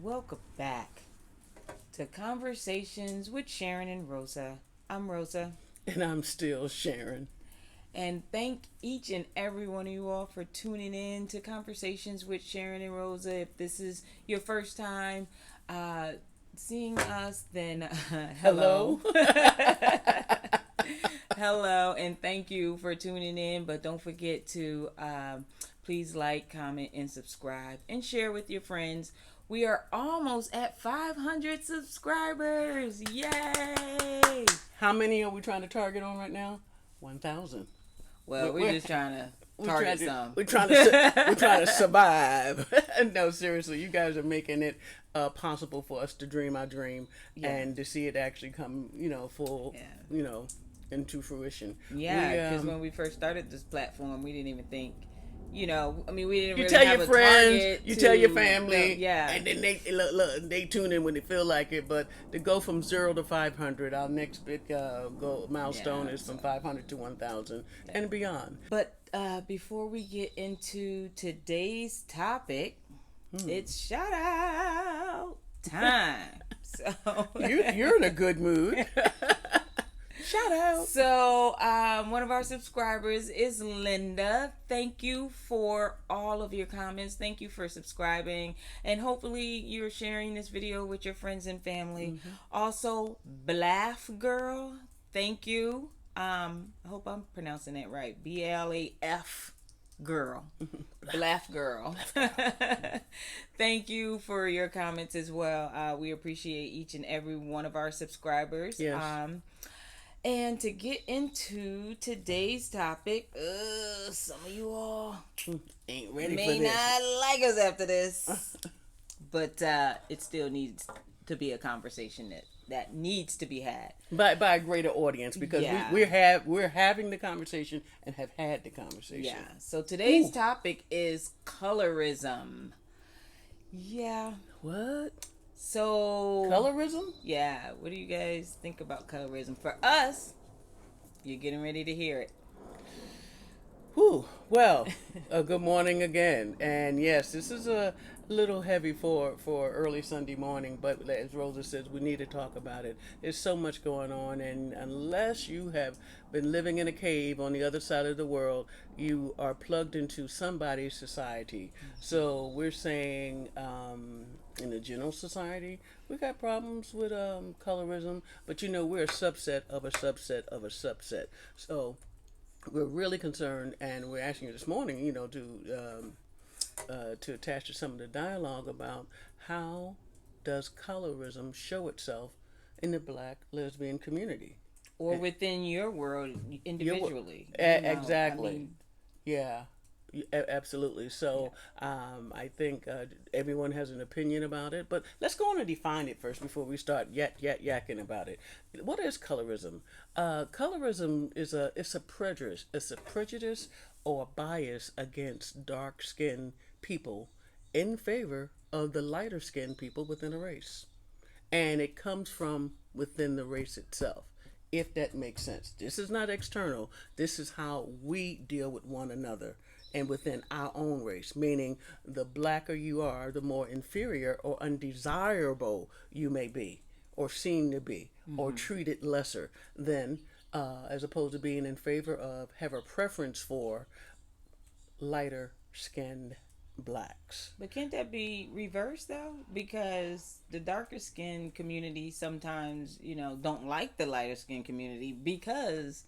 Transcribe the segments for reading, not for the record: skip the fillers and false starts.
welcome back to Conversations with Sharyn and Rosa. I'm Rosa. And I'm still Sharyn. And thank each and every one of you all for tuning in to Conversations with Sharyn and Rosa. If this is your first time seeing us, then hello. Hello, and thank you for tuning in. But don't forget to please like, comment, and subscribe, and share with your friends. We are almost at 500 subscribers. Yay! How many are we trying to target on right now? 1,000. Well, we're just trying to target some. We're trying to survive. No, seriously, you guys are making it possible for us to dream our dream and to see it actually come, full, into fruition. Yeah, because when we first started this platform, we didn't even think. We didn't really you tell have your a friends, target you to, tell your family, and then they tune in when they feel like it. But to go from 0 to 500, our next big milestone is from 500 to 1,000 and beyond. But before we get into today's topic, it's shout out time. So you're in a good mood. Shout out. So, one of our subscribers is Linda. Thank you for all of your comments. Thank you for subscribing. And hopefully you're sharing this video with your friends and family. Mm-hmm. Also, Black Girl. Thank you. I hope I'm pronouncing that right. BLAF Girl. Black Girl. Thank you for your comments as well. We appreciate each and every one of our subscribers. Yes. And to get into today's topic, some of you all ain't ready may for this. not like us after this, but it still needs to be a conversation that needs to be had by a greater audience, because we're having the conversation and have had the conversation. Yeah. So today's topic is colorism. Yeah. What? So colorism? Yeah. What do you guys think about colorism? For us, you're getting ready to hear it. Whew. Well, good morning again. And yes, this is a little heavy for early Sunday morning, but as Rosa says, we need to talk about it. There's so much going on, and unless you have been living in a cave on the other side of the world, you are plugged into somebody's society. So we're saying in the general society, we got problems with colorism, but we're a subset of a subset of a subset. So we're really concerned, and we're asking you this morning, to attach to some of the dialogue about how does colorism show itself in the Black lesbian community, or within your world individually. Exactly. Yeah. Absolutely. So I think everyone has an opinion about it, but let's go on and define it first before we start yakking about it. What is colorism? Colorism is a prejudice. It's a prejudice or bias against dark-skinned people in favor of the lighter-skinned people within a race, and it comes from within the race itself. If that makes sense. This is not external. This is how we deal with one another and within our own race, meaning the blacker you are, the more inferior or undesirable you may be, or seen to be, or treated lesser than, as opposed to being in favor of, have a preference for lighter skinned blacks. But can't that be reversed though? Because the darker skin community sometimes, don't like the lighter skin community because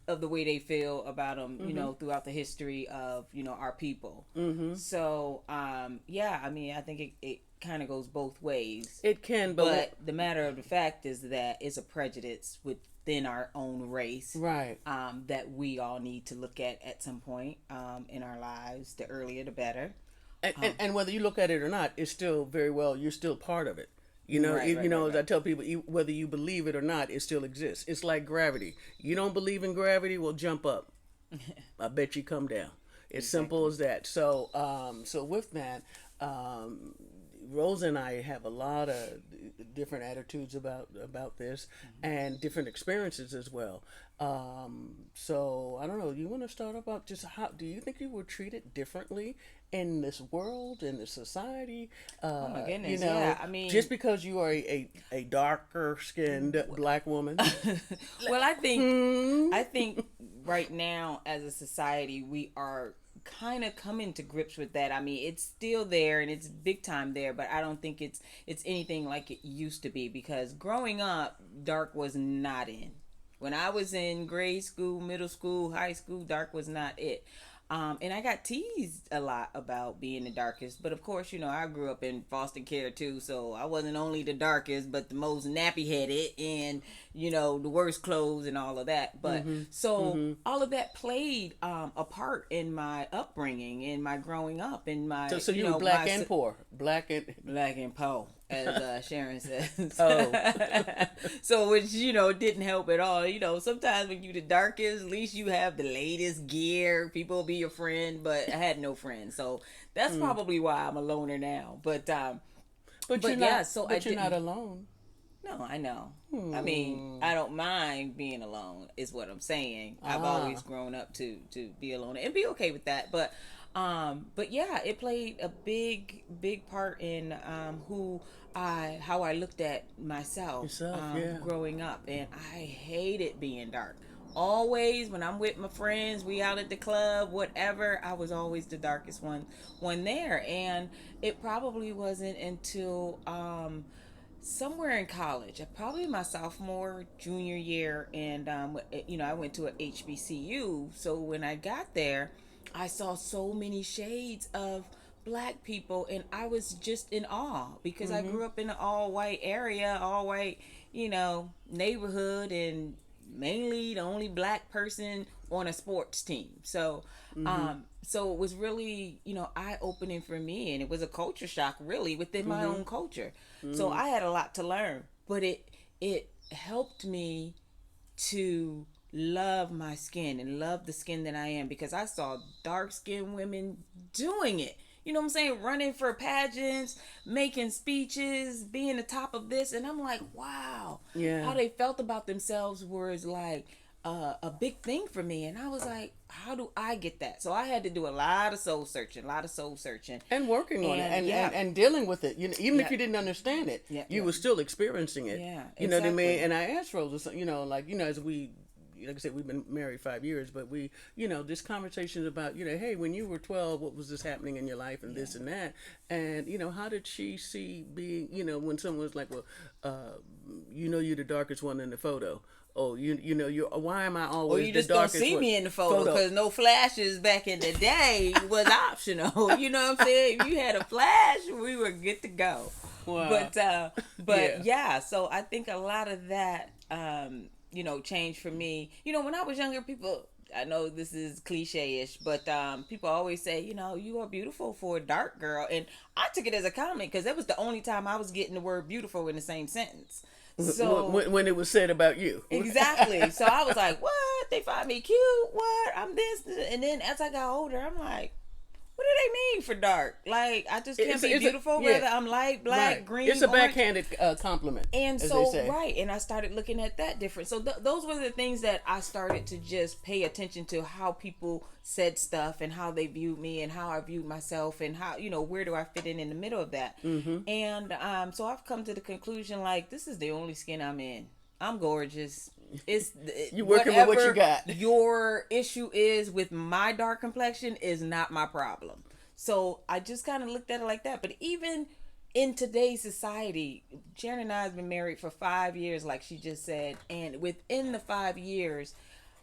of the way they feel about them, throughout the history of, our people. Mm-hmm. So, I think it kind of goes both ways. It can, but the matter of the fact is that it's a prejudice within our own race. Right. That we all need to look at some point in our lives. The earlier, the better. And whether you look at it or not, it's still very well, you're still part of it. Right. As I tell people, whether you believe it or not, it still exists. It's like gravity. You don't believe in gravity? Well, jump up. I bet you come down. It's simple as that. So, with that, Rosa and I have a lot of different attitudes about this, and different experiences as well. So I don't know. You want to start about just how do you think you were treated differently in this world, in this society. Oh my goodness! You know, Yeah, I mean, just because you are a darker skinned black woman. well, I think right now as a society we are kind of coming to grips with that. I mean, it's still there and it's big time there, but I don't think it's anything like it used to be, because growing up, dark was not in. When I was in grade school, middle school, high school, dark was not it. And I got teased a lot about being the darkest. But of course, you know, I grew up in foster care too. So I wasn't only the darkest, but the most nappy headed and, you know, the worst clothes and all of that. But all of that played a part in my upbringing, in my growing up, in my. So you were black and poor. Black and poor, as Sharyn says. Oh. So, which, you know, didn't help at all. You know, sometimes when you the darkest, at least you have the latest gear. People will be your friend, but I had no friends. So that's probably why I'm a loner now. But you're not, so you're not alone. No, I know. I mean, I don't mind being alone, is what I'm saying. I've always grown up to be alone and be okay with that. But yeah, it played a big part in how I looked at myself growing up, and I hated being dark. Always when I'm with my friends, we out at the club, whatever, I was always the darkest one there. And it probably wasn't until somewhere in college, probably my sophomore, junior year, and you know, I went to a HBCU. So when I got there, I saw so many shades of black people, and I was just in awe, because I grew up in an all white area, all white, you know, neighborhood, and mainly the only black person on a sports team. So so it was really, you know, eye-opening for me, and it was a culture shock really within my own culture. So I had a lot to learn, but it helped me to love my skin and love the skin that I am, because I saw dark-skinned women doing it. You know what I'm saying? Running for pageants, making speeches, being the top of this. And I'm like, wow. Yeah. How they felt about themselves was like a big thing for me. And I was like, how do I get that? So I had to do a lot of soul searching. And working on it and dealing with it. You know, even if you didn't understand it, you were still experiencing it. Yeah, you know what I mean? And I asked Rosa, you know, like, you know, as we, like I said, we've been married 5 years, but we, you know, this conversation about, you know, hey, when you were 12, what was this happening in your life, and this and that, and, you know, how did she see being, you know, when someone was like, well, you know, you're the darkest one in the photo. Oh, you know, why am I always you just the darkest don't see me in the photo, because no flashes back in the day was optional. You know what I'm saying? If you had a flash, we were good to go. Wow. But yeah, so I think a lot of that, you know, changed for me. You know, when I was younger, people, I know this is cliche-ish, but people always say, you know, you are beautiful for a dark girl. And I took it as a comment, because that was the only time I was getting the word beautiful in the same sentence. So when it was said about you. Exactly. So I was like, what? They find me cute? What? I'm this. And then as I got older, I'm like, what do they mean for dark? Like, I just can't be beautiful, whether I'm light, black, green, It's a orange. backhanded compliment. And so, and I started looking at that different. So those were the things that I started to just pay attention to, how people said stuff and how they viewed me and how I viewed myself, and how, you know, where do I fit in the middle of that. And so I've come to the conclusion, like, this is the only skin I'm in. I'm gorgeous. You working with what you got. Your issue is with my dark complexion is not my problem. So I just kind of looked at it like that. But even in today's society, Sharyn and I have been married for 5 years, like she just said, and within the 5 years,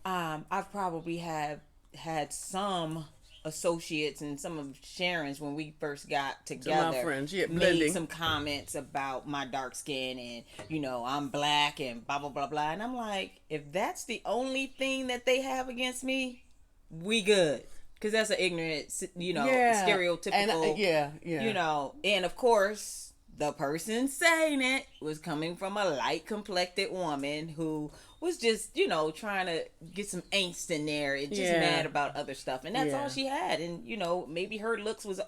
I've probably had some associates and some of Sharyn's, when we first got together, my friends, made some comments about my dark skin, and, you know, I'm black and blah blah blah blah. And I'm like, if that's the only thing that they have against me, we good, because that's an ignorant, you know, stereotypical, and, you know. And of course, the person saying it was coming from a light complected woman who was just, you know, trying to get some angst in there and just mad about other stuff. And that's all she had. And, you know, maybe her looks was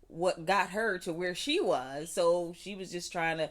what got her to where she was. So she was just trying to,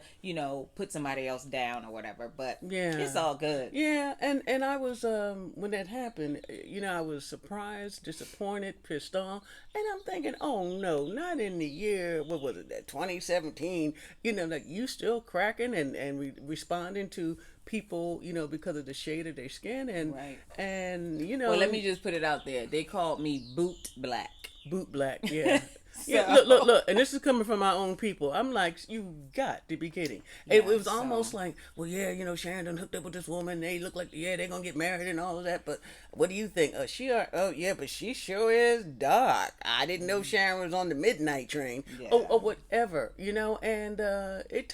put somebody else down or whatever. But it's Yeah. all good. Yeah, and I was when that happened, I was surprised, disappointed, pissed off, and I'm thinking, oh no, not in the year, what was it, that 2017? Like you still cracking and responding to people, because of the shade of their skin, Right. and Well, let me just put it out there. They called me Boot Black. Boot Black, yeah. So, Yeah, look, and this is coming from my own people. I'm like, you got to be kidding. It yeah, was almost like, well, yeah, Sharon done hooked up with this woman. They look like, yeah, they're gonna get married and all of that. But what do you think? Oh yeah, but she sure is dark. I didn't know Sharon was on the midnight train. Yeah. Or whatever, and it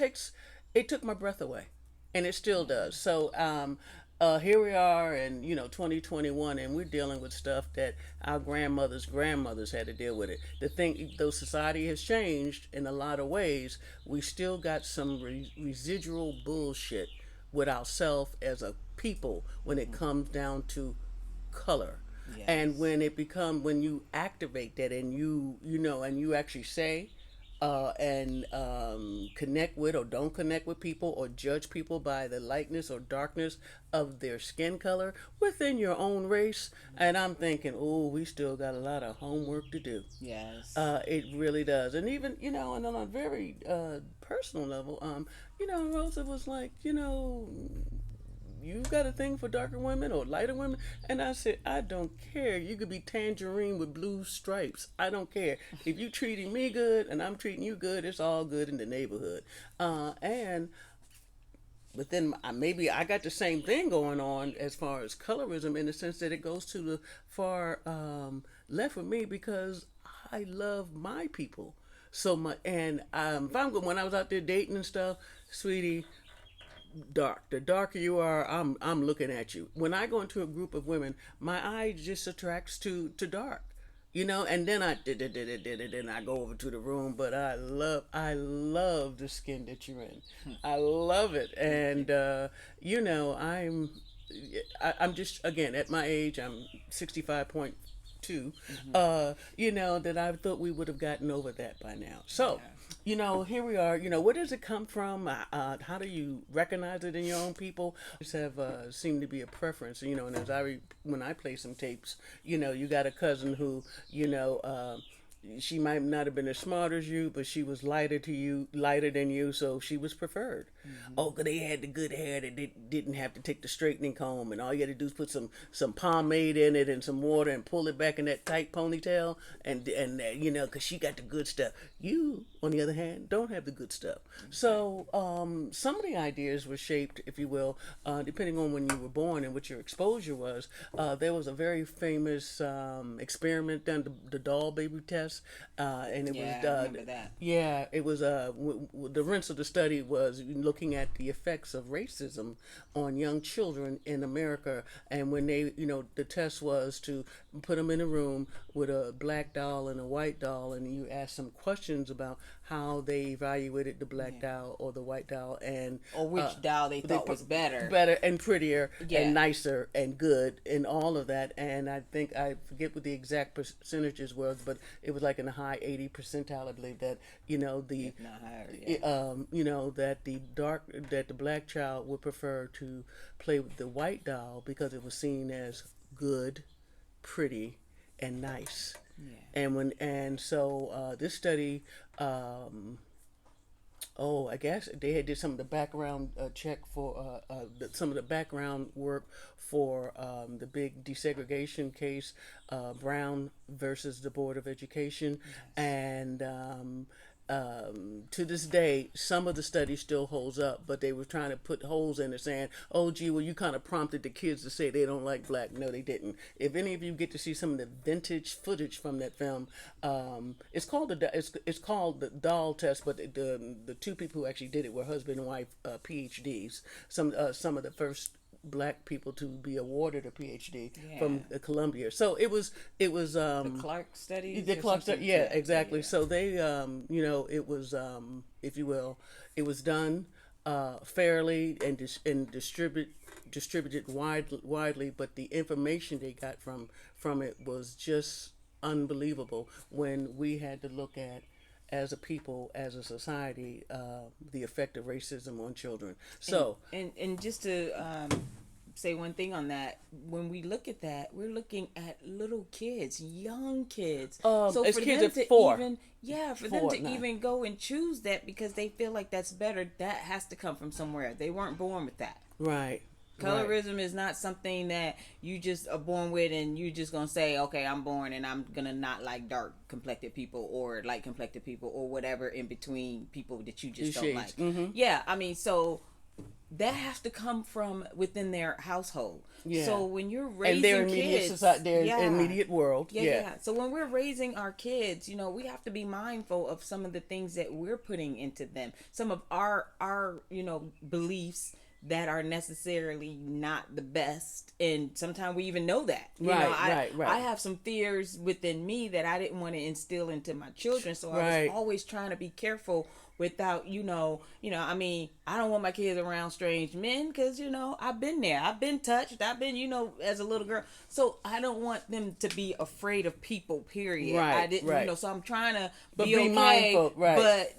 took my breath away, and it still does. So, here we are in 2021, and we're dealing with stuff that our grandmothers had to deal with. It the thing, though society has changed in a lot of ways, we still got some residual bullshit with ourselves as a people when it comes down to color. Yes. And when you activate that, and and you actually say, and connect with or don't connect with people, or judge people by the lightness or darkness of their skin color within your own race. And I'm thinking, oh, we still got a lot of homework to do. Yes. It really does. And even, and on a very personal level, Rosa was like, you got a thing for darker women or lighter women? And I said, I don't care. You could be tangerine with blue stripes. I don't care. If you treating me good and I'm treating you good, it's all good in the neighborhood. And within, maybe I got the same thing going on as far as colorism, in the sense that it goes to the far left with me, because I love my people so much. And if I'm when I was out there dating and stuff, sweetie, the darker you are, I'm looking at you. When I go into a group of women, my eye just attracts to dark, and then I go over to the room. But I love the skin that you're in. I love it. And I'm just, again, at my age, I'm 65.2. That I thought we would have gotten over that by now. So, here we are. Where does it come from? How do you recognize it in your own people? Just have seemed to be a preference. And when I play some tapes, you got a cousin who, she might not have been as smart as you, but she was lighter than you, so she was preferred. Oh, 'cause they had the good hair that they didn't have to take the straightening comb, and all you had to do is put some pomade in it and some water and pull it back in that tight ponytail, and 'cause she got the good stuff. You, on the other hand, don't have the good stuff. So some of the ideas were shaped, if you will, depending on when you were born and what your exposure was. There was a very famous experiment done, the doll baby test. And it was I remember that. Yeah, it was the rinse of the study was looking at the effects of racism on young children in America. And when they, the test was to put them in a room with a black doll and a white doll, and you ask them questions about how they evaluated the black doll or the white doll, and or which doll they thought was better and prettier and nicer and good and all of that. And I think, I forget what the exact percentages were, but it was like in the high 80 percentile, I believe, that if not higher, that the black child would prefer to play with the white doll because it was seen as good, pretty, and nice. So this study, I guess they did some of the background check for some of the background work for the big desegregation case, Brown versus the Board of Education. And to this day, some of the study still holds up, but they were trying to put holes in it, saying, "Oh, gee, well, you kind of prompted the kids to say they don't like black." No, they didn't. If any of you get to see some of the vintage footage from that film, it's called the doll test. But the two people who actually did it were husband and wife, PhDs. Some of the first black people to be awarded a PhD from Columbia. So it was the Clark study. The Clark study, yeah, exactly. Yeah. So they it was if you will, it was done fairly and distributed widely, but the information they got from it was just unbelievable when we had to look at as a people, as a society, the effect of racism on children. So, and just to say one thing on that, when we look at that, we're looking at little kids, young kids. So as for kids them at to 4. even, yeah, for them 4, to 9. even go and choose that because they feel like that's better, that has to come from somewhere. They weren't born with that. Right. Colorism is not something that you just are born with and you just gonna say, okay, I'm born and I'm gonna not like dark complected people or light complected people or whatever in between people that you just don't like. Mm-hmm. Yeah, I mean, so that has to come from within their household. Yeah. So when you're raising and their immediate kids, society, their immediate world. Yeah. So when we're raising our kids, you know, we have to be mindful of some of the things that we're putting into them. Some of our beliefs that are necessarily not the best, and sometimes we even know that. Right. I have some fears within me that I didn't want to instill into my children, so I was always trying to be careful without, I mean, I don't want my kids around strange men because, I've been there. I've been touched. I've been, as a little girl. So I don't want them to be afraid of people, period. I didn't, so I'm trying to be okay, mindful, but,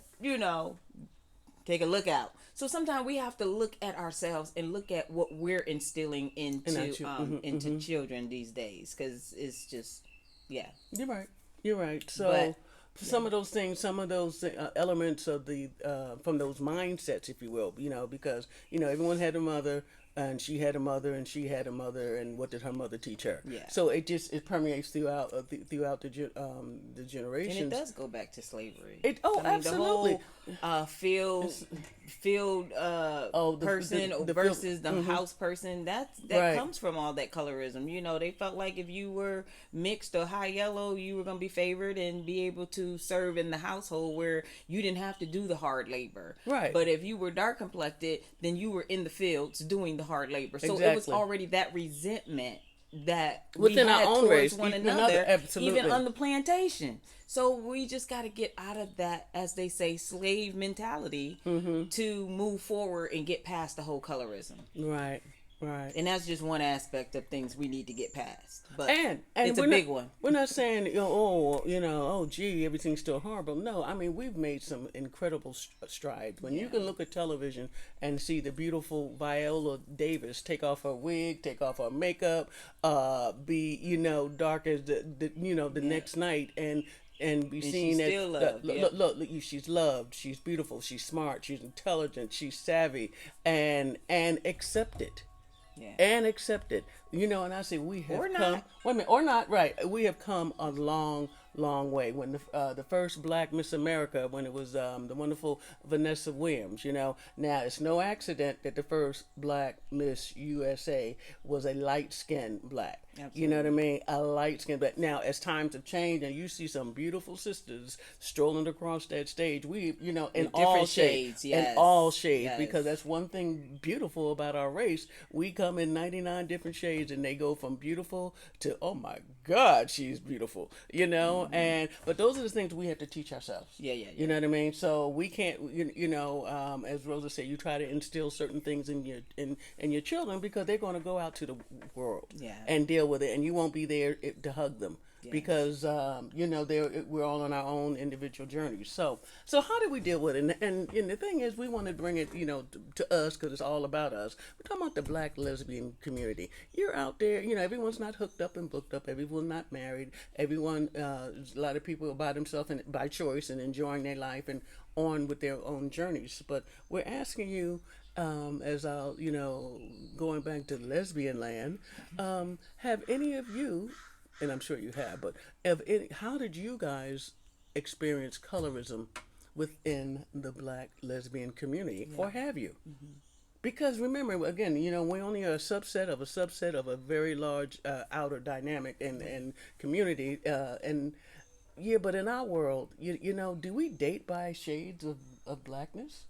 take a look out. So sometimes we have to look at ourselves and look at what we're instilling into children these days, because it's just, yeah. You're right. So some of those things, some of those elements of the from those mindsets, if you will, because everyone had a mother. And she had a mother, and she had a mother, and what did her mother teach her? Yeah. So it permeates throughout the generations. And it does go back to slavery. Absolutely. The whole field person versus the house person. That comes from all that colorism. They felt like if you were mixed or high yellow, you were gonna be favored and be able to serve in the household where you didn't have to do the hard labor. Right. But if you were dark complected, then you were in the fields doing the hard labor. So it was already that resentment that within we had our own towards race, one another, even on the plantation. So we just got to get out of that, as they say, slave mentality to move forward and get past the whole colorism. Right. And that's just one aspect of things we need to get past. But and it's a big one. We're not saying, gee, everything's still horrible. No, I mean, we've made some incredible strides. When you can look at television and see the beautiful Viola Davis take off her wig, take off her makeup, be, dark as the next night, and be seen as look, she's loved, she's beautiful, she's smart, she's intelligent, she's savvy, and accepted. Yeah. And accepted. And I say we have come. Wait a minute, or not, right. We have come a long way. When the first Black Miss America, when it was the wonderful Vanessa Williams, now it's no accident that the first Black Miss USA was a light-skinned Black. Absolutely. You know what I mean? A light-skinned Black. Now, as times have changed and you see some beautiful sisters strolling across that stage, we, in all shades. Yes. In all shades, because that's one thing beautiful about our race. We come in 99 different shades, and they go from beautiful to, oh my God, she's beautiful, but those are the things we have to teach ourselves. Yeah. You know what I mean? So we can't, as Rosa said, you try to instill certain things in your children, because they're going to go out to the world and deal with it, and you won't be there to hug them. Because we're all on our own individual journeys. So how do we deal with it? And the thing is, we want to bring it, to us, because it's all about us. We're talking about the Black lesbian community. You're out there, everyone's not hooked up and booked up. Everyone's not married. Everyone, a lot of people are by themselves and by choice and enjoying their life and on with their own journeys. But we're asking you, as I'll, going back to lesbian land, have any of you, and I'm sure you have, but how did you guys experience colorism within the Black lesbian community, or have you? Mm-hmm. Because remember, again, we only are a subset of a very large outer dynamic and community, but in our world, do we date by shades of Blackness?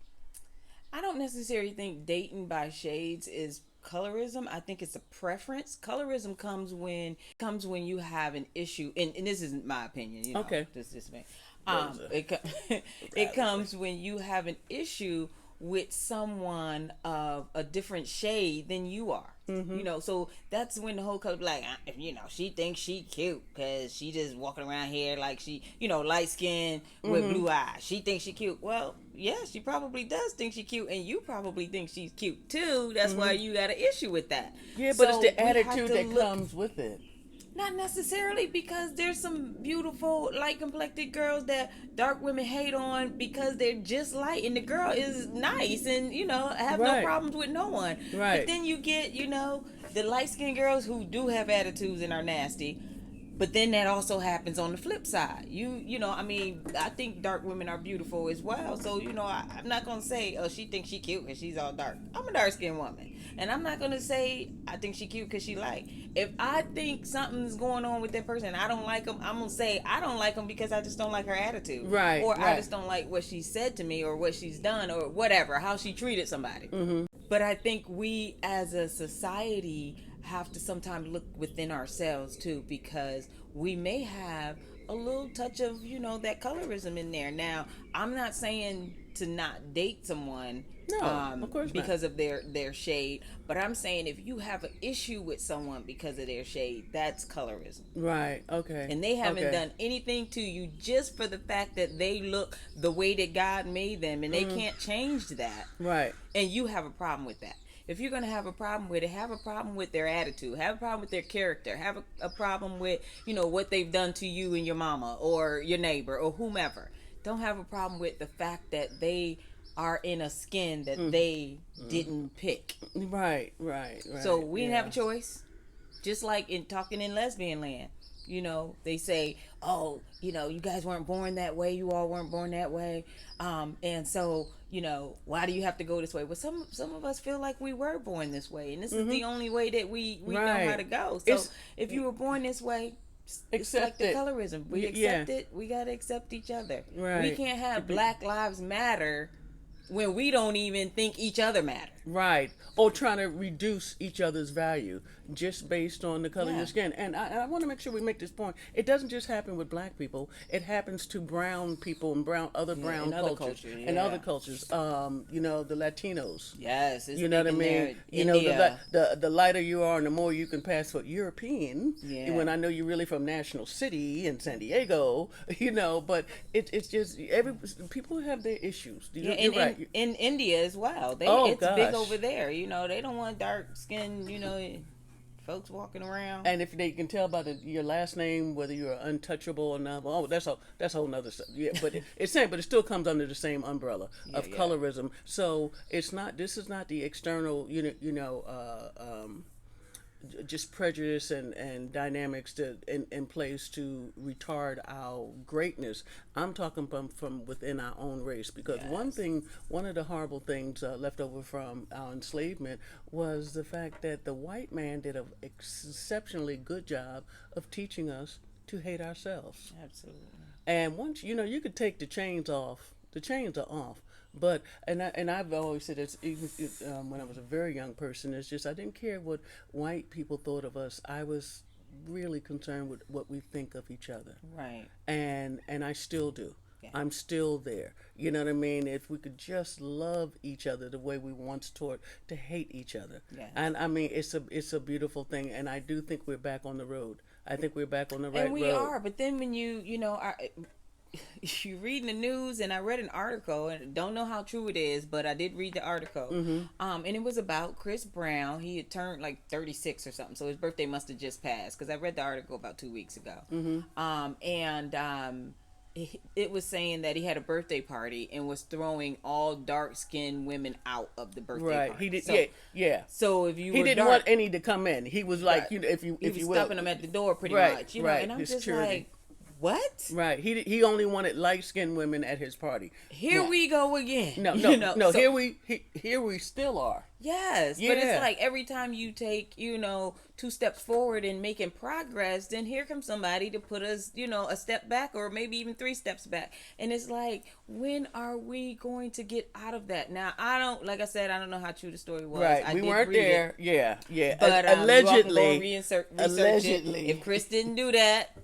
I don't necessarily think dating by shades is colorism. I think it's a preference. Colorism comes when you have an issue, and this isn't my opinion. Okay. This is me. It comes when you have an issue with someone of a different shade than you are. You know, so that's when the whole color, like, you know, she thinks she cute because she just walking around here like she, you know, light skin with blue eyes. She thinks she cute. Well, yeah, she probably does think she cute, and you probably think she's cute too. That's why you got an issue with that. Yeah, but it's the attitude that comes with it. Not necessarily, because there's some beautiful light complected girls that dark women hate on because they're just light, and the girl is nice and, you know, have no problems with no one. Right. But then you get, you know, the light skinned girls who do have attitudes and are nasty. But then that also happens on the flip side. You know, I mean, I think dark women are beautiful as well. So, you know, I'm not going to say, oh, she thinks she cute because she's all dark. I'm a dark-skinned woman. And I'm not going to say I think she cute because she light. If I think something's going on with that person and I don't like them, I'm going to say I don't like them because I just don't like her attitude. Right. Or I just don't like what she said to me or what she's done or whatever, how she treated somebody. But I think we as a society have to sometimes look within ourselves too, because we may have a little touch of, you know, that colorism in there. Now, I'm not saying to not date someone of course because of their shade, but I'm saying if you have an issue with someone because of their shade, that's colorism. Right. Okay. And they haven't done anything to you, just for the fact that they look the way that God made them, and they can't change that. Right. And you have a problem with that. If you're going to have a problem with it, have a problem with their attitude, have a problem with their character, have a problem with, you know, what they've done to you and your mama or your neighbor or whomever. Don't have a problem with the fact that they are in a skin that they didn't pick. Right. So we didn't have a choice. Just like in talking in lesbian land. You know, they say, oh, you know, you guys weren't born that way. You all weren't born that way. And so, you know, why do you have to go this way? Well, some of us feel like we were born this way. And this is the only way that we know how to go. So if you were born this way, it's like the colorism. We accept it. We got to accept each other. Right. We can't have Black Lives Matter when we don't even think each other matter. Right. Or trying to reduce each other's value just based on the color of your skin. And I want to make sure we make this point. It doesn't just happen with black people. It happens to brown people and other brown cultures. And other cultures. You know, the Latinos. Yes. You know what I mean? You know, the lighter you are and the more you can pass for European. Yeah. When I know you're really from National City in San Diego, you know, but it's just people have their issues. You're right. In India as well. It's big over there. You know, they don't want dark skin, you know, folks walking around. And if they can tell by your last name whether you're untouchable or not, that's a whole nother stuff. Yeah, but it's same, but it still comes under the same umbrella of colorism. So it's not. This is not the external, just prejudice and dynamics in place to retard our greatness. I'm talking from within our own race, because one of the horrible things left over from our enslavement was the fact that the white man did an exceptionally good job of teaching us to hate ourselves. Absolutely. And once you could take the chains off. The chains are off. But I've always said this, even when I was a very young person, it's just I didn't care what white people thought of us. I was really concerned with what we think of each other. Right. And I still do. Yeah. I'm still there. You know what I mean? If we could just love each other the way we once taught to hate each other. Yeah. And I mean, it's a beautiful thing. And I do think we're back on the road. I think we're back on the right road. And we are. But then when you read the news, and I read an article, and don't know how true it is, but I did read the article. And it was about Chris Brown. He had turned like 36 or something, so his birthday must have just passed, because I read the article about 2 weeks ago. It was saying that he had a birthday party and was throwing all dark-skinned women out of the birthday party. He did. So if you he didn't want any to come in. He was like, he was will, stopping them at the door pretty much. And I'm just like, what? Right. He only wanted light-skinned women at his party. Here we go again. No. Here we still are. Yes, but it's like every time you take 2 steps forward in making progress, then here comes somebody to put us a step back, or maybe even 3 steps back. And it's like, when are we going to get out of that? Now, I don't know how true the story was. Right, we weren't there. Yeah. But allegedly, allegedly, if Chris didn't do that,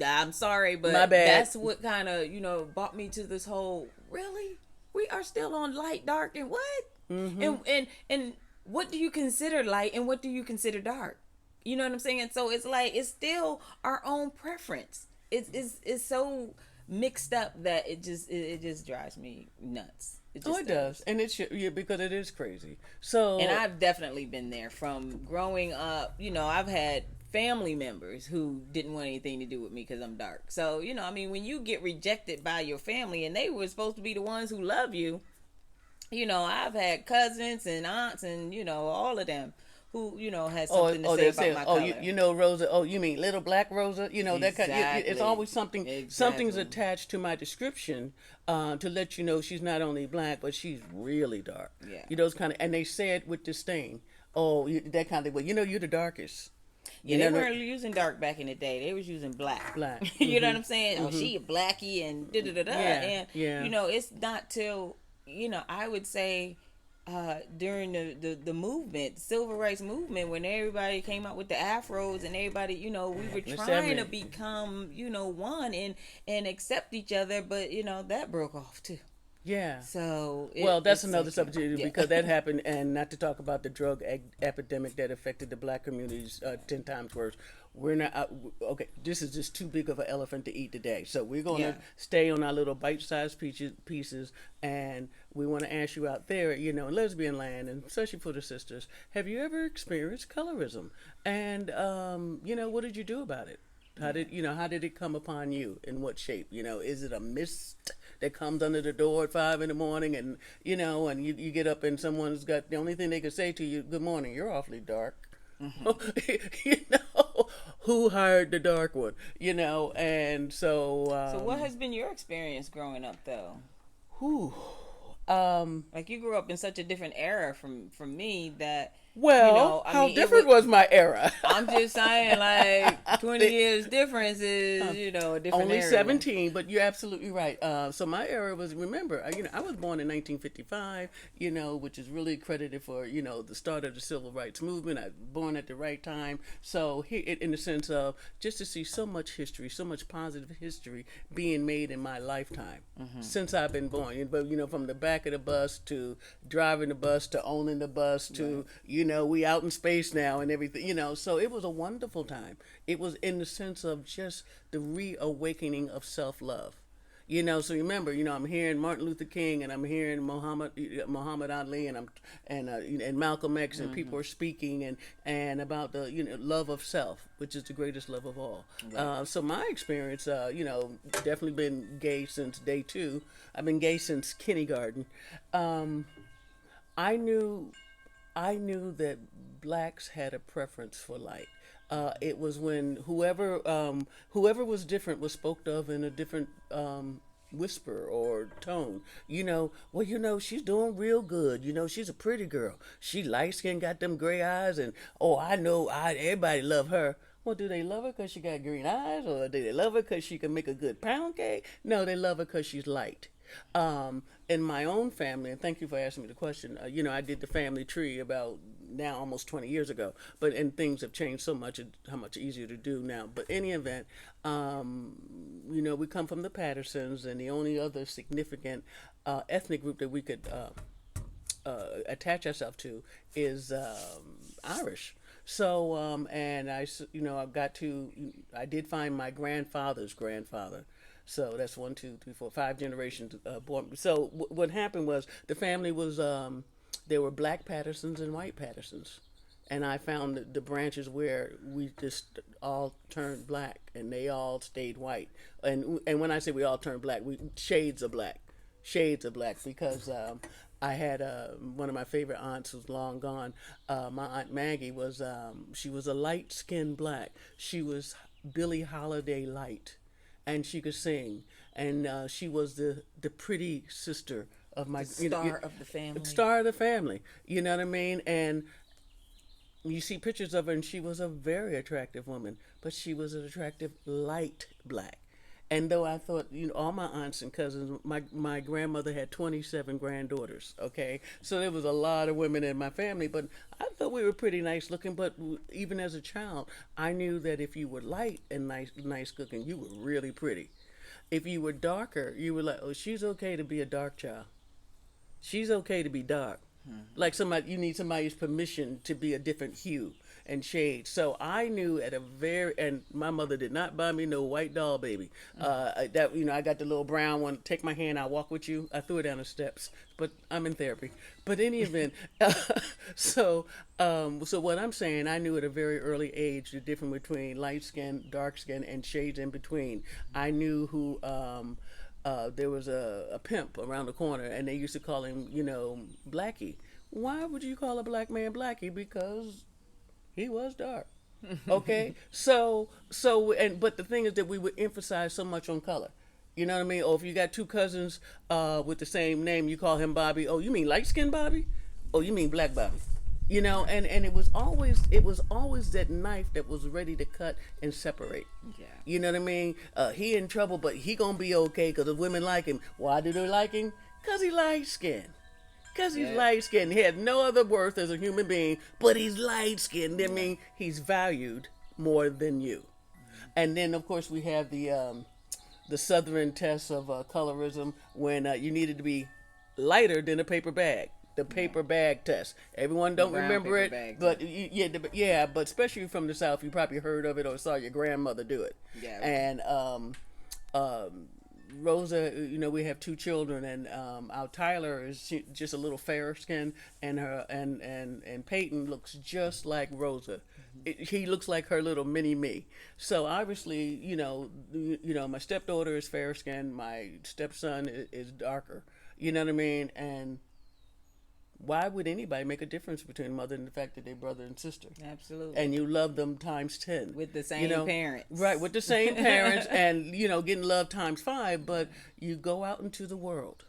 I'm sorry, but my bad. That's what kind of brought me to this whole, really? we are still on light, dark, and what? Mm-hmm. And what do you consider light and what do you consider dark? You know what I'm saying? So it's like it's still our own preference. It's so mixed up that it just drives me nuts. It just Oh, it does, and it should, yeah, because it is crazy. So, and I've definitely been there from growing up. You know, I've had family members who didn't want anything to do with me because I'm dark. So, you know, I mean, when you get rejected by your family and they were supposed to be the ones who love you, you know, I've had cousins and aunts and, you know, all of them who, you know, had something to say about my color. you know, Rosa. Oh, you mean little black Rosa? You know, that kind. It's always something. Something's attached to my description to let you know she's not only black, but she's really dark. Yeah. You know, those kind of, and they say it with disdain. Oh, that kind of thing. Well, you know, you're the darkest. Yeah, they weren't using dark back in the day. They was using black. Black. You know what I'm saying? Oh, she a blackie and da da da da. And yeah. you know, it's not till, you know, I would say during the movement, civil rights movement, when everybody came out with the afros and everybody, you know, we were trying to become, you know, one and accept each other, but you know that broke off too. Yeah. So that's another subject because that happened, and not to talk about the drug epidemic that affected the black communities 10 times worse. We're not okay. This is just too big of an elephant to eat today, so we're going to stay on our little bite-sized pieces, and we want to ask you out there, you know, in lesbian land, and especially for the sisters, have you ever experienced colorism? And you know, what did you do about it? How did it come upon you? In what shape? You know, is it a mist that comes under the door at 5 a.m, and you know, and you get up and someone's got the only thing they could say to you, "Good morning, you're awfully dark." You know, who hired the dark one? You know, and so. So what has been your experience growing up, though? Whew. Like you grew up in such a different era from me that. Well, you know, how different was my era? I'm just saying, like 20 years difference is, you know, a different only era. 17, but you're absolutely right. So my era was, remember, you know, I was born in 1955, you know, which is really credited for, you know, the start of the civil rights movement. I was born at the right time. So in the sense of just to see so much history, so much positive history being made in my lifetime since I've been born. But, you know, from the back of the bus to driving the bus to owning the bus to, you know, we out in space now and everything, you know, so it was a wonderful time. It was in the sense of just the reawakening of self-love. You know, so remember, you know, I'm hearing Martin Luther King and I'm hearing Muhammad Ali and Malcolm X and people are speaking and about the, you know, love of self, which is the greatest love of all. Right. So my experience, you know, definitely been gay since day 2. I've been gay since kindergarten. I knew that blacks had a preference for light. It was when whoever was different was spoke of in a different whisper or tone. You know, well, you know, she's doing real good. You know, she's a pretty girl. She light skinned, got them gray eyes, and everybody love her. Well, do they love her because she got green eyes, or do they love her because she can make a good pound cake? No, they love her because she's light. In my own family, and thank you for asking me the question, you know, I did the family tree about now almost 20 years ago, and things have changed so much, how much easier to do now. But in any event, you know, we come from the Pattersons, and the only other significant ethnic group that we could attach ourselves to is Irish. So, and I did find my grandfather's grandfather. So that's 1, 2, 3, 4, 5 generations born. So what happened was the family was, there were black Pattersons and white Pattersons. And I found the branches where we just all turned black and they all stayed white. And when I say we all turned black, shades of black, because I had one of my favorite aunts who's long gone. My Aunt Maggie was, she was a light-skinned black. She was Billie Holiday light. And she could sing, and she was the pretty sister of my star of the family. Star of the family, you know what I mean? And you see pictures of her, and she was a very attractive woman, but she was an attractive light black. And though I thought, you know, all my aunts and cousins, my grandmother had 27 granddaughters, okay? So there was a lot of women in my family, but I thought we were pretty nice looking. But even as a child, I knew that if you were light and nice cooking, you were really pretty. If you were darker, you were like, oh, she's okay to be a dark child. She's okay to be dark. Like somebody, you need somebody's permission to be a different hue and shade. So I knew at a very, and my mother did not buy me no white doll baby. That, I got the little brown one. Take my hand, I'll walk with you. I threw it down the steps, but I'm in therapy. But in any event, so what I'm saying, I knew at a very early age the difference between light skin, dark skin, and shades in between. I knew who. There was a pimp around the corner, and they used to call him, Blackie. Why would you call a black man Blackie? Because he was dark. Okay, but the thing is that we would emphasize so much on color. You know what I mean? Or if you got two cousins with the same name, you call him Bobby. Oh, you mean light skinned Bobby? Oh, you mean black Bobby? And it was always that knife that was ready to cut and separate. Yeah. You know what I mean? He in trouble, but he gonna be okay because the women like him. Why do they like him? Cause he light skinned. Cause he's light skinned. He had no other worth as a human being, but he's light skinned. That means he's valued more than you. And then of course we have the Southern test of colorism when you needed to be lighter than a paper bag. The paper bag test. Everyone don't remember it, bag, but but especially from the South, you probably heard of it or saw your grandmother do it. Yeah. And Rosa, we have two children, and our Tyler is just a little fairer skin, and her and Peyton looks just like Rosa. He looks like her little mini me. So obviously, my stepdaughter is fair skin, my stepson is darker. You know what I mean? And why would anybody make a difference between mother and the fact that they're brother and sister? Absolutely. And you love them times 10. With the same parents. Right, with the same parents and, getting love times 5. But you go out into the world.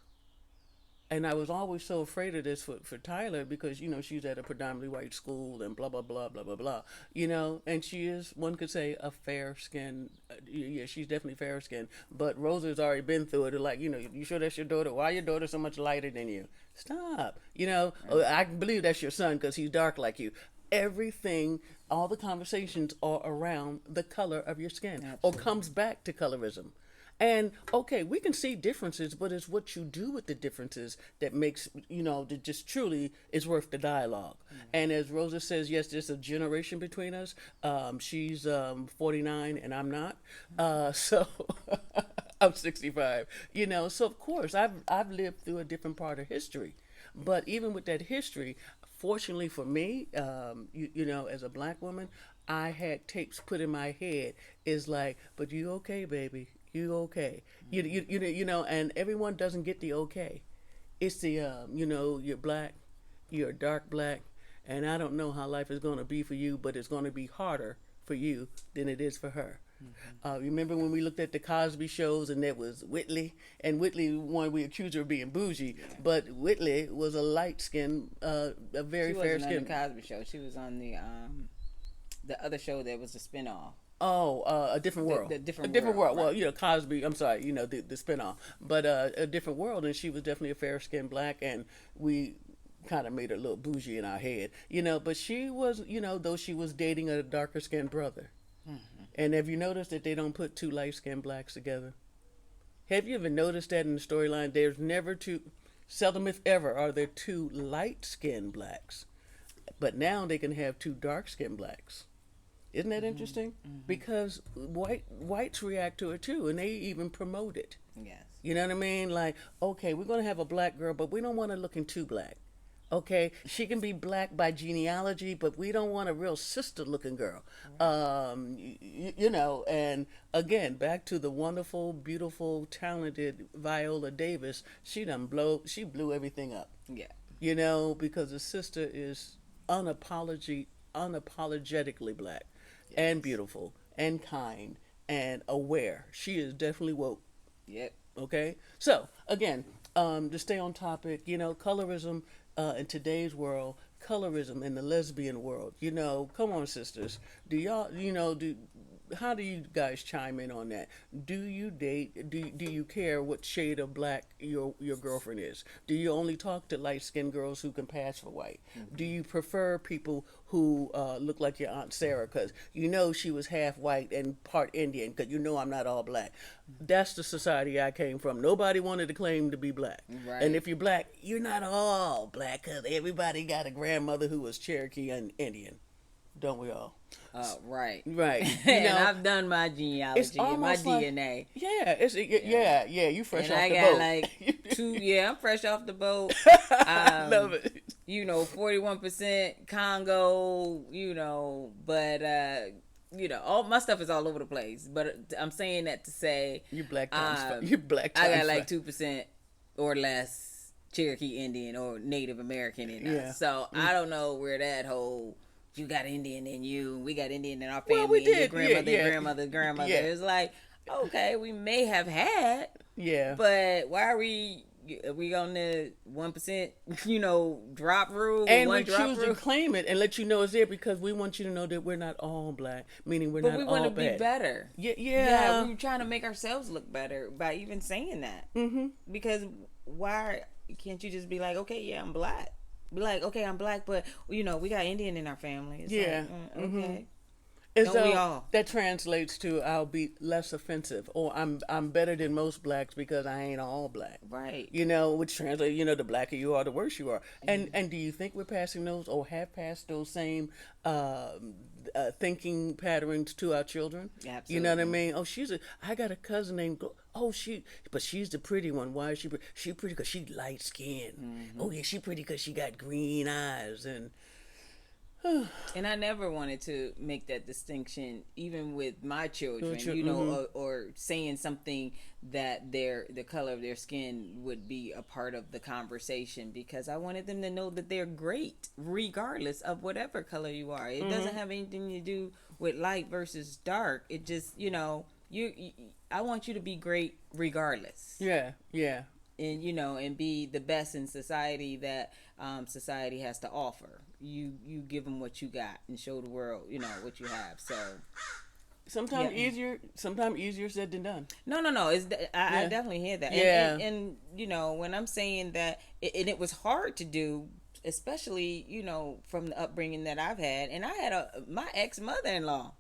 And I was always so afraid of this for Tyler because, she's at a predominantly white school and blah, blah, blah, blah, blah, blah. And she is, one could say, a fair skin. Yeah, she's definitely fair skin. But Rosa's already been through it. Like, you sure that's your daughter? Why your daughter so much lighter than you? Stop. I can believe that's your son because he's dark like you. Everything, all the conversations are around the color of your skin. Absolutely. Or comes back to colorism. And okay, we can see differences, but it's what you do with the differences that makes, that just truly is worth the dialogue. Mm-hmm. And as Rosa says, yes, there's a generation between us. She's 49 and I'm not. So I'm 65. So of course I've lived through a different part of history. But even with that history, fortunately for me, as a black woman, I had tapes put in my head. Is like, but you okay, baby? You okay? And everyone doesn't get the okay. It's the you're black, you're dark black, and I don't know how life is going to be for you, but it's going to be harder for you than it is for her. Mm-hmm. Remember when we looked at the Cosby shows and there was Whitley, and Whitley, one we accused her of being bougie, but Whitley was a light skin, a very fair skin. She wasn't on the Cosby show. She was on the other show that was the spinoff. Oh, A Different World. The different world. Right. Well, Cosby, I'm sorry, the spinoff. But A Different World, and she was definitely a fair-skinned black, and we kind of made her a little bougie in our head. But she was, though she was dating a darker-skinned brother. Mm-hmm. And have you noticed that they don't put two light-skinned blacks together? Have you ever noticed that in the storyline? There's never seldom if ever, are there two light-skinned blacks. But now they can have two dark-skinned blacks. Isn't that interesting? Mm-hmm. Because whites react to it too, and they even promote it. Yes. You know what I mean? Like, okay, we're going to have a black girl, but we don't want her looking too black. Okay, she can be black by genealogy, but we don't want a real sister-looking girl. Right. And again, back to the wonderful, beautiful, talented Viola Davis. She blew everything up. Yeah. Because the sister is unapologetically black. Yes. And beautiful and kind and aware. She is definitely woke. Yep. Okay. So again, to stay on topic, colorism in today's world, colorism in the lesbian world. Come on, sisters. Do y'all, how do you guys chime in on that? Do you date? Do you care what shade of black your girlfriend is? Do you only talk to light skinned girls who can pass for white? Do you prefer people who look like your Aunt Sarah because you know she was half white and part Indian because you know I'm not all black? That's the society I came from. Nobody wanted to claim to be black. Right. And if you're black, you're not all black because everybody got a grandmother who was Cherokee and Indian. Don't we all? Right. Right. And I've done my genealogy and my like, DNA. Yeah, yeah. You fresh and off I the got boat. like two. Yeah, I'm fresh off the boat. Love it. 41% Congo. But all my stuff is all over the place. But I'm saying that to say you black times you black times I got like 2% or less Cherokee Indian or Native American in us. Yeah. So I don't know where that whole you got Indian in you, we got Indian in our family, well, we did. Your grandmother, yeah. grandmother. Yeah. It's like, okay, we may have had, yeah, but why are we on the 1%, drop rule? And one we drop choose rule? to claim it and let you know it's there because we want you to know that we're not all black, meaning we're not all bad. But we want to be better. Yeah. We're trying to make ourselves look better by even saying that. Mm-hmm. Because why can't you just be like, okay, yeah, I'm black. Be like, okay, I'm black, but we got Indian in our family. It's yeah. like, okay. As Don't though we all? that translates to I'll be less offensive, or I'm better than most blacks because I ain't all black. Right. Which translates, the blacker you are, the worse you are. And do you think we're passing those or have passed those same thinking patterns to our children? Absolutely. You know what I mean? Oh, I got a cousin named, but she's the pretty one. Why is she pretty? She pretty because she light skinned. Mm-hmm. Oh yeah, she pretty because she got green eyes and. And I never wanted to make that distinction, even with my children, or saying something that the color of their skin would be a part of the conversation, because I wanted them to know that they're great, regardless of whatever color you are. It doesn't have anything to do with light versus dark. It just, I want you to be great regardless. Yeah, yeah. And and be the best in society that society has to offer. You give them what you got and show the world what you have. So sometimes easier said than done. No. I definitely hear that. Yeah. And when I'm saying that, and it was hard to do, especially from the upbringing that I've had, and I had my ex mother-in-law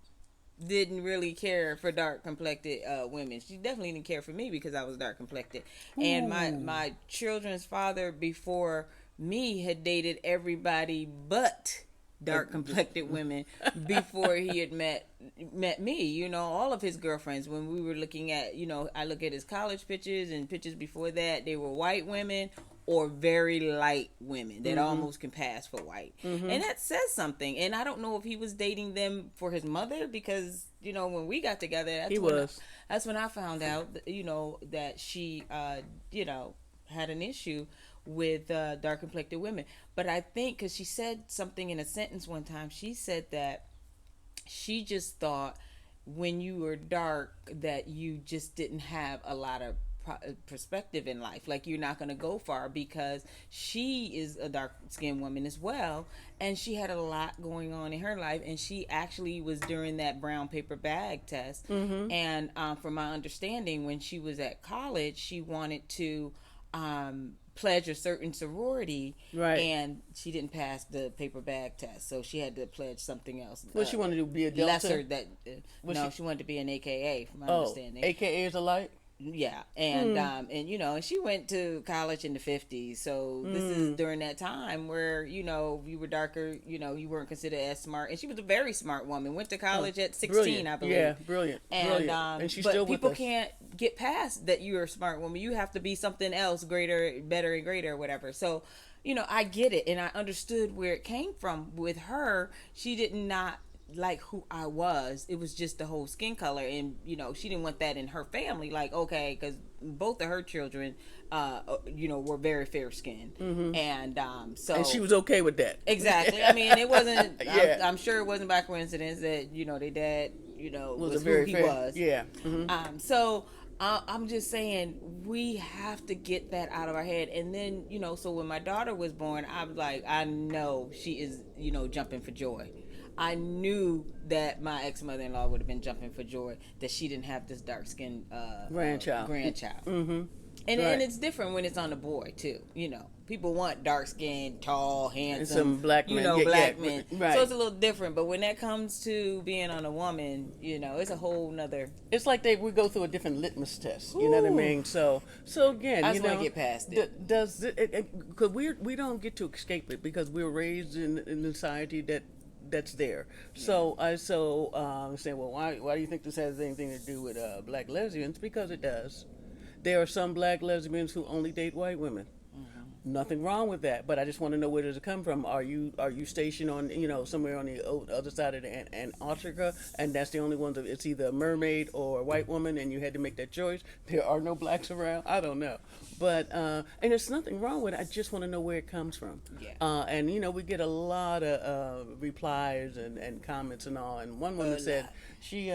didn't really care for dark complected women. She definitely didn't care for me because I was dark complected. And my children's father before me had dated everybody but dark complected women before he had met me. All of his girlfriends, when we were looking at, I look at his college pictures and pictures before that, they were white women or very light women that almost can pass for white. And that says something. And I don't know if he was dating them for his mother, because when we got together, that's when I found out that she had an issue with dark complected women. But I think because she said something in a sentence one time, she said that she just thought when you were dark that you just didn't have a lot of perspective in life, like you're not going to go far, because she is a dark skinned woman as well, and she had a lot going on in her life, and she actually was during that brown paper bag test. And from my understanding, when she was at college, she wanted to pledge a certain sorority, right? And she didn't pass the paper bag test, so she had to pledge something else. What she wanted to be a Delta? Lesser that she wanted to be an AKA, from my understanding. AKA is a light. Yeah, and and she went to college in the 50s, so this is during that time where you were darker, you weren't considered as smart, and she was a very smart woman. Went to college at 16, brilliant. I believe. Yeah, brilliant. And she's but still people with us. can't get past that you're a smart woman. You have to be something else, greater, better, and greater, or whatever. So, I get it, and I understood where it came from. With her, she did not like who I was. It was just the whole skin color, and she didn't want that in her family. Like, okay, because both of her children were very fair skinned, and and she was okay with that. Exactly. I mean, it wasn't Yeah. I'm sure it wasn't by coincidence that their dad was very who he fair. was. Yeah. So I'm just saying we have to get that out of our head. And then so when my daughter was born, I was like, I know she is jumping for joy. I knew that my ex mother-in-law would have been jumping for joy that she didn't have this dark skinned Grandchild. And it's different when it's on a boy too. You know, people want dark skinned, tall, handsome, And some black men. Black men. Right. So it's a little different. But when that comes to being on a woman, it's a whole nother. It's like we go through a different litmus test. You know what I mean? So again, I just want to get past it. Does it? Because we don't get to escape it because we're raised in a society that's there. So I say, well, why do you think this has anything to do with black lesbians? Because it does. There are some black lesbians who only date white women. Nothing wrong with that, but I just want to know, where does it come from? Are you stationed on somewhere on the other side of the Antarctica, and that's the only ones? It's either a mermaid or a white woman, and you had to make that choice. There are no blacks around. I don't know, but and there's nothing wrong with it. I just want to know where it comes from. Yeah. And we get a lot of replies and comments and all. And one woman said she.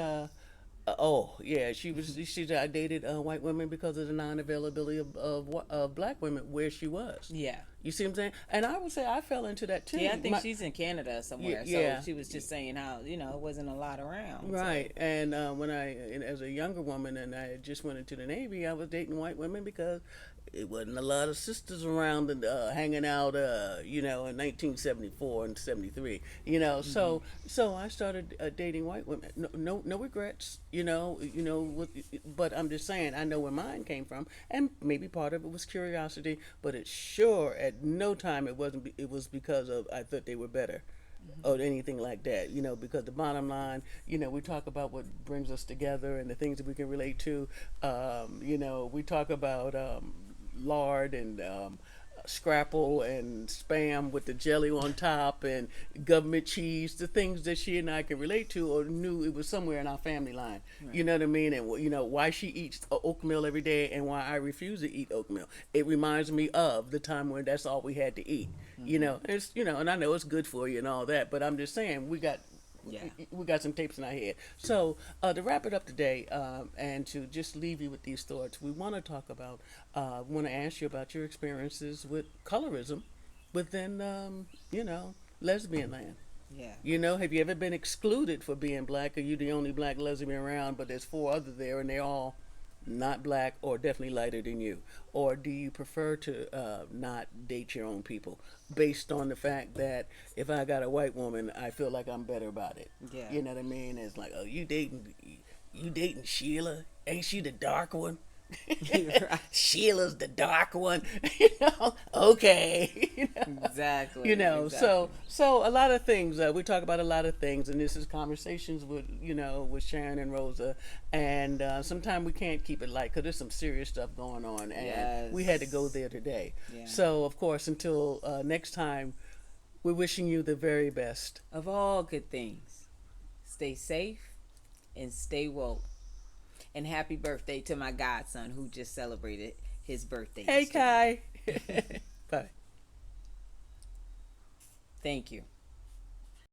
She said, I dated white women because of the non-availability of black women where she was. Yeah. You see what I'm saying? And I would say I fell into that too. Yeah, I think she's in Canada somewhere. Yeah. So she was just saying how, it wasn't a lot around. Right. So. And as a younger woman, and I just went into the Navy, I was dating white women because it wasn't a lot of sisters around and hanging out, in 1974 and 73. So I started dating white women. No regrets. But I'm just saying, I know where mine came from, and maybe part of it was curiosity, but it sure at no time it wasn't. It was because of I thought they were better. Or anything like that, because the bottom line, we talk about what brings us together and the things that we can relate to. We talk about lard and scrapple and spam with the jelly on top and government cheese, the things that she and I can relate to or knew it was somewhere in our family line. Right. You know what I mean? And why she eats oatmeal every day and why I refuse to eat oatmeal. It reminds me of the time when that's all we had to eat. It's and I know it's good for you and all that, but I'm just saying we got some tapes in our head. So to wrap it up today, and to just leave you with these thoughts, we want to talk about, want to ask you about your experiences with colorism within, lesbian land. Yeah. Have you ever been excluded for being black? Are you the only black lesbian around, but there's 4 others there and they're all not black or definitely lighter than you? Or do you prefer to not date your own people based on the fact that if I got a white woman, I feel like I'm better about it? Yeah. You know what I mean? It's like, oh, you dating Sheila? Ain't she the dark one? Right. Sheila's the dark one. Okay. Exactly. Exactly. So a lot of things, we talk about a lot of things, and this is conversations with with Sharyn and Rosa, and sometimes we can't keep it light because there's some serious stuff going on, and we had to go there today. So of course, until next time, we're wishing you the very best of all good things. Stay safe and stay woke. And happy birthday to my godson who just celebrated his birthday. Hey, Kai. Bye. Thank you.